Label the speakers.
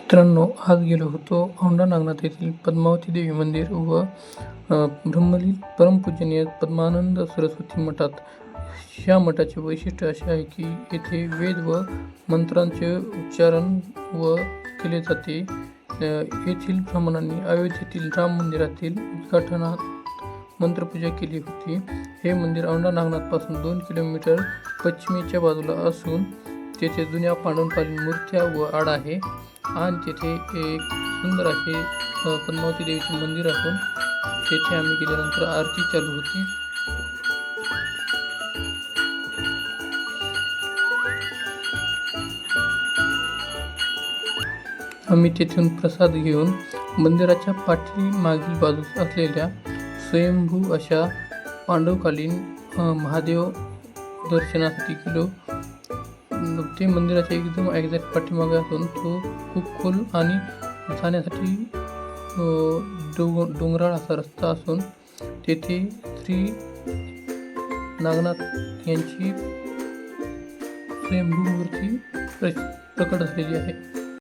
Speaker 1: मित्रांनो, आज गेलो होतो औंढा नागनाथ येथील पद्मावती देवी मंदिर व ब्रह्मलीन परमपूजनीय पद्मानंद सरस्वती मठात. ह्या मठाचे वैशिष्ट्य असे आहे की येथे वेद व मंत्रांचे उच्चारण केले जाते. येथील ब्राह्मणांनी अयोध्येतील राम मंदिरातील उद्घाटनात मंत्रपूजा केली होती. हे मंदिर औंढा नागनाथपासून 2 किलोमीटर पश्चिमेच्या बाजूला असून तेथे जुन्या पांडवकालीन मूर्त्या व आड आहे आणि तेथे एक सुंदर असे पद्मावती देवीचे मंदिर असून तेथे आम्ही गेल्यानंतर आरती चालू होती. आम्ही तेथून प्रसाद घेऊन मंदिराच्या पाठीमागील बाजूस असलेल्या स्वयंभू अशा पांडवकालीन महादेव दर्शनासाठी गेलो. ते मंदिराच्या एकदम एक्झॅक्ट पाठीमागे असून तो खूप खोल आणि जाण्यासाठी डोंगराळ असा रस्ता असून तेथे श्री नागनाथ यांची स्वयंभू मूर्ती प्रकट झालेली आहे.